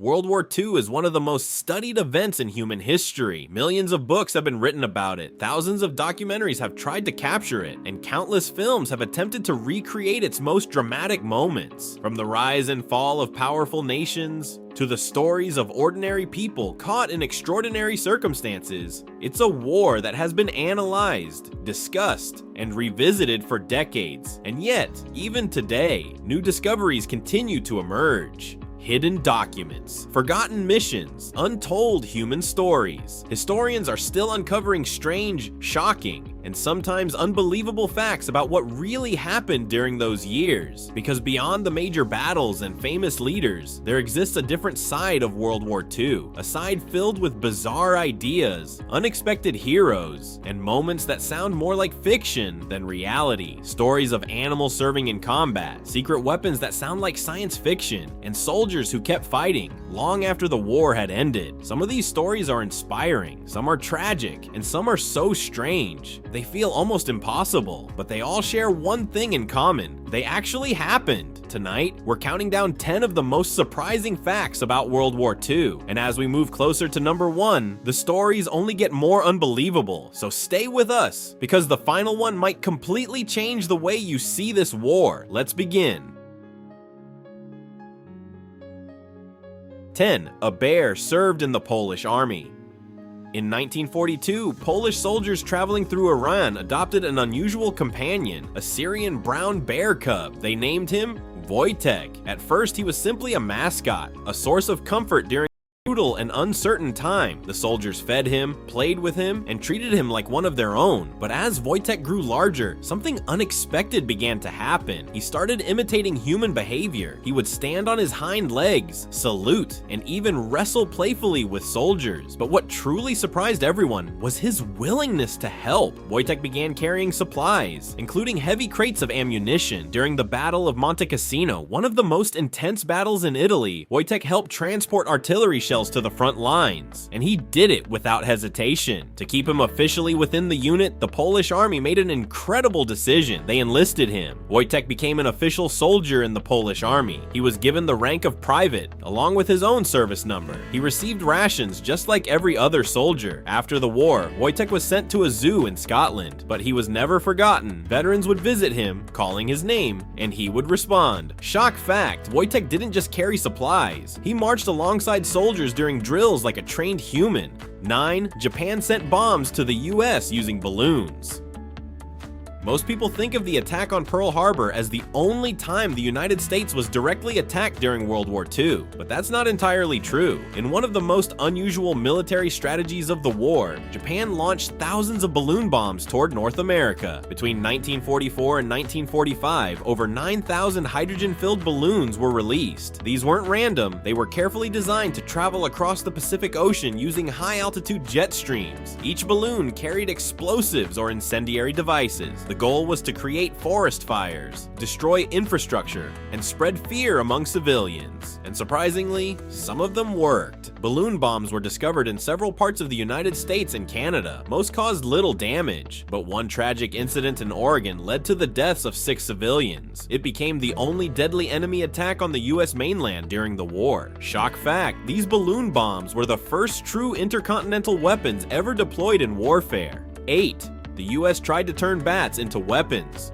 World War II is one of the most studied events in human history. Millions of books have been written about it, thousands of documentaries have tried to capture it, and countless films have attempted to recreate its most dramatic moments. From the rise and fall of powerful nations, to the stories of ordinary people caught in extraordinary circumstances, it's a war that has been analyzed, discussed, and revisited for decades. And yet, even today, new discoveries continue to emerge. Hidden documents, forgotten missions, untold human stories. Historians are still uncovering strange, shocking, and sometimes unbelievable facts about what really happened during those years. Because beyond the major battles and famous leaders, there exists a different side of World War II, a side filled with bizarre ideas, unexpected heroes, and moments that sound more like fiction than reality. Stories of animals serving in combat, secret weapons that sound like science fiction, and soldiers who kept fighting long after the war had ended. Some of these stories are inspiring, some are tragic, and some are so strange. They feel almost impossible, but they all share one thing in common. They actually happened. Tonight, we're counting down 10 of the most surprising facts about World War II. And as we move closer to number 1, the stories only get more unbelievable. So stay with us, because the final one might completely change the way you see this war. Let's begin. 10. A bear served in the Polish army. In 1942, Polish soldiers traveling through Iran adopted an unusual companion, a Syrian brown bear cub. They named him Wojtek. At first, he was simply a mascot, a source of comfort during a brutal and uncertain time. The soldiers fed him, played with him, and treated him like one of their own. But as Wojtek grew larger, something unexpected began to happen. He started imitating human behavior. He would stand on his hind legs, salute, and even wrestle playfully with soldiers. But what truly surprised everyone was his willingness to help. Wojtek began carrying supplies, including heavy crates of ammunition. During the Battle of Monte Cassino, one of the most intense battles in Italy, Wojtek helped transport artillery shells to the front lines, and he did it without hesitation. To keep him officially within the unit, the Polish army made an incredible decision. They enlisted him. Wojtek became an official soldier in the Polish army. He was given the rank of private, along with his own service number. He received rations just like every other soldier. After the war, Wojtek was sent to a zoo in Scotland, but he was never forgotten. Veterans would visit him, calling his name, and he would respond. Shock fact, Wojtek didn't just carry supplies. He marched alongside soldiers during drills like a trained human. 9. Japan sent bombs to the US using balloons. Most people think of the attack on Pearl Harbor as the only time the United States was directly attacked during World War II, but that's not entirely true. In one of the most unusual military strategies of the war, Japan launched thousands of balloon bombs toward North America. Between 1944 and 1945, over 9,000 hydrogen-filled balloons were released. These weren't random, they were carefully designed to travel across the Pacific Ocean using high-altitude jet streams. Each balloon carried explosives or incendiary devices. The goal was to create forest fires, destroy infrastructure, and spread fear among civilians. And surprisingly, some of them worked. Balloon bombs were discovered in several parts of the United States and Canada. Most caused little damage, but one tragic incident in Oregon led to the deaths of 6 civilians. It became the only deadly enemy attack on the US mainland during the war. Shock fact, these balloon bombs were the first true intercontinental weapons ever deployed in warfare. 8. The US tried to turn bats into weapons.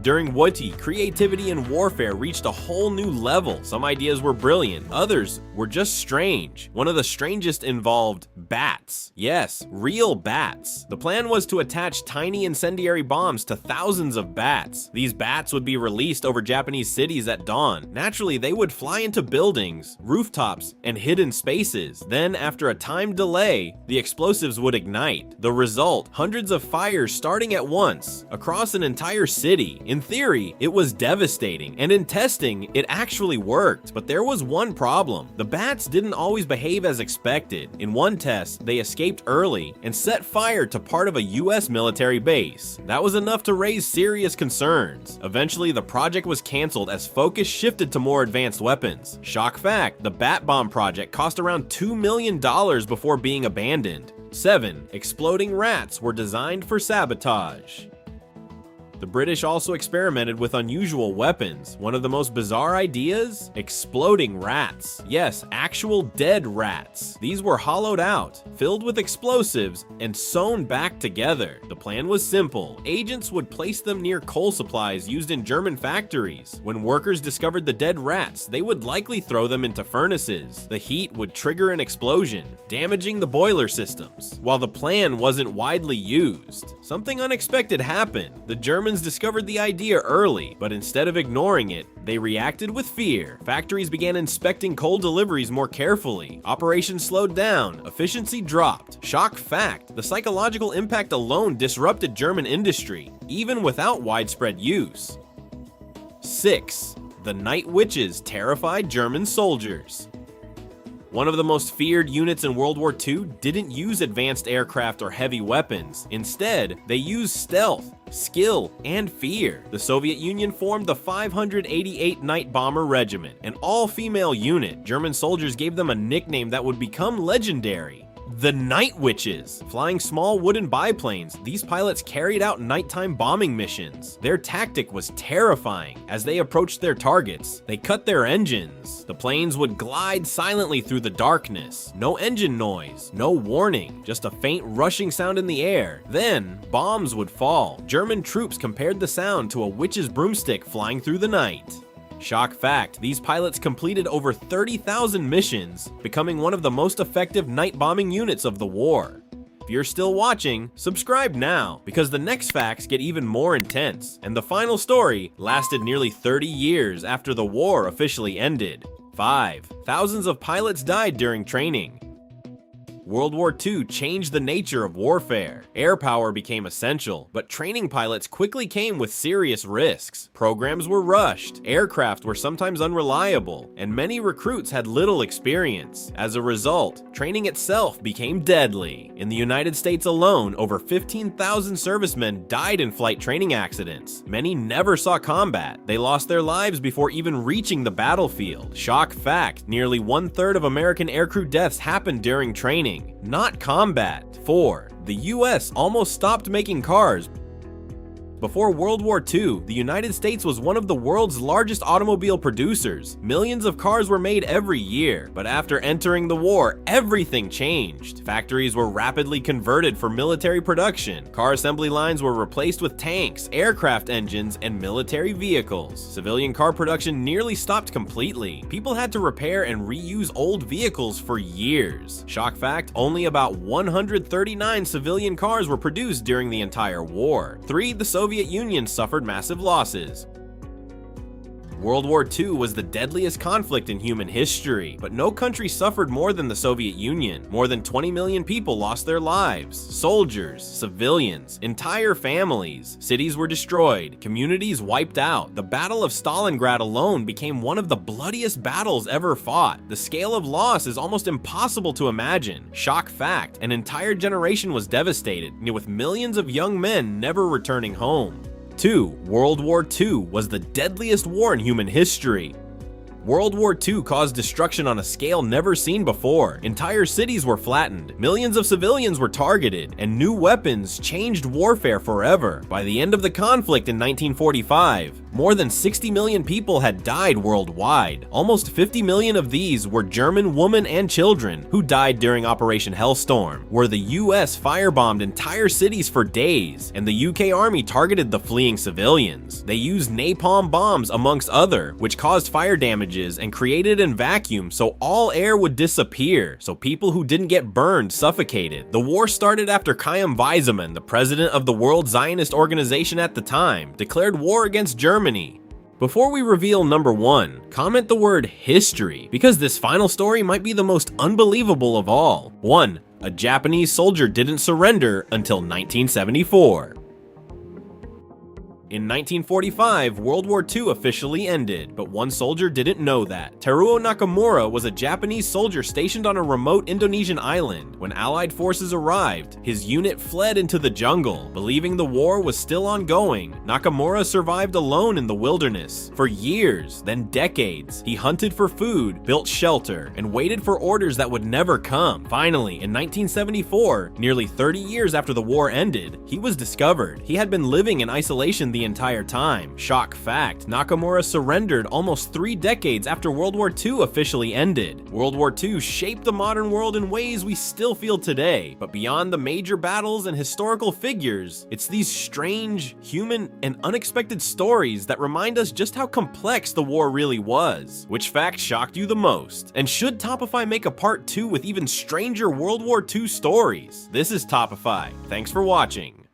During WW2, creativity in warfare reached a whole new level. Some ideas were brilliant, others were just strange. One of the strangest involved bats. Yes, real bats. The plan was to attach tiny incendiary bombs to thousands of bats. These bats would be released over Japanese cities at dawn. Naturally, they would fly into buildings, rooftops, and hidden spaces. Then, after a timed delay, the explosives would ignite. The result, hundreds of fires starting at once, across an entire city. In theory, it was devastating, and in testing, it actually worked. But there was one problem. The bats didn't always behave as expected. In one test, they escaped early and set fire to part of a US military base. That was enough to raise serious concerns. Eventually, the project was canceled as focus shifted to more advanced weapons. Shock fact, the Bat Bomb project cost around $2 million before being abandoned. 7. Exploding rats were designed for sabotage. The British also experimented with unusual weapons. One of the most bizarre ideas? Exploding rats. Yes, actual dead rats. These were hollowed out, filled with explosives, and sewn back together. The plan was simple. Agents would place them near coal supplies used in German factories. When workers discovered the dead rats, they would likely throw them into furnaces. The heat would trigger an explosion, damaging the boiler systems. While the plan wasn't widely used, something unexpected happened. The Germans discovered the idea early, but instead of ignoring it, they reacted with fear. Factories began inspecting coal deliveries more carefully. Operations slowed down, efficiency dropped. Shock fact, the psychological impact alone disrupted German industry, even without widespread use. 6. The Night Witches terrified German soldiers. One of the most feared units in World War II didn't use advanced aircraft or heavy weapons. Instead, they used stealth, skill, and fear. The Soviet Union formed the 588 Night Bomber Regiment, an all-female unit. German soldiers gave them a nickname that would become legendary: the Night Witches. Flying small wooden biplanes, these pilots carried out nighttime bombing missions. Their tactic was terrifying. As they approached their targets, they cut their engines. The planes would glide silently through the darkness. No engine noise, no warning, just a faint rushing sound in the air. Then, bombs would fall. German troops compared the sound to a witch's broomstick flying through the night. Shock fact, these pilots completed over 30,000 missions, becoming one of the most effective night bombing units of the war. If you're still watching, subscribe now, because the next facts get even more intense, and the final story lasted nearly 30 years after the war officially ended. 5. Thousands of pilots died during training. World War II changed the nature of warfare. Air power became essential, but training pilots quickly came with serious risks. Programs were rushed, aircraft were sometimes unreliable, and many recruits had little experience. As a result, training itself became deadly. In the United States alone, over 15,000 servicemen died in flight training accidents. Many never saw combat. They lost their lives before even reaching the battlefield. Shock fact, nearly 1/3 of American aircrew deaths happened during training, not combat. 4. The US almost stopped making cars. Before World War II, the United States was one of the world's largest automobile producers. Millions of cars were made every year, but after entering the war, everything changed. Factories were rapidly converted for military production. Car assembly lines were replaced with tanks, aircraft engines, and military vehicles. Civilian car production nearly stopped completely. People had to repair and reuse old vehicles for years. Shock fact, only about 139 civilian cars were produced during the entire war. 3. The Soviet Union suffered massive losses. World War II was the deadliest conflict in human history, but no country suffered more than the Soviet Union. More than 20 million people lost their lives. Soldiers, civilians, entire families. Cities were destroyed, communities wiped out. The Battle of Stalingrad alone became one of the bloodiest battles ever fought. The scale of loss is almost impossible to imagine. Shock fact, an entire generation was devastated, with millions of young men never returning home. 2. World War II was the deadliest war in human history. World War II caused destruction on a scale never seen before. Entire cities were flattened, millions of civilians were targeted, and new weapons changed warfare forever. By the end of the conflict in 1945, more than 60 million people had died worldwide. Almost 50 million of these were German women and children who died during Operation Hellstorm, where the US firebombed entire cities for days, and the UK Army targeted the fleeing civilians. They used napalm bombs amongst other, which caused fire damage and created a vacuum so all air would disappear, so people who didn't get burned suffocated. The war started after Chaim Weizmann, the president of the World Zionist Organization at the time, declared war against Germany. Before we reveal number 1, comment the word history, because this final story might be the most unbelievable of all. 1. A Japanese soldier didn't surrender until 1974. In 1945, World War II officially ended, but one soldier didn't know that. Teruo Nakamura was a Japanese soldier stationed on a remote Indonesian island. When Allied forces arrived, his unit fled into the jungle. Believing the war was still ongoing, Nakamura survived alone in the wilderness. For years, then decades, he hunted for food, built shelter, and waited for orders that would never come. Finally, in 1974, nearly 30 years after the war ended, he was discovered. He had been living in isolation the entire time. Shock fact, Nakamura surrendered almost 3 decades after World War II officially ended. World War II shaped the modern world in ways we still feel today, but beyond the major battles and historical figures, it's these strange, human, and unexpected stories that remind us just how complex the war really was. Which fact shocked you the most? And should Topify make a part 2 with even stranger World War II stories? This is Topify. Thanks for watching.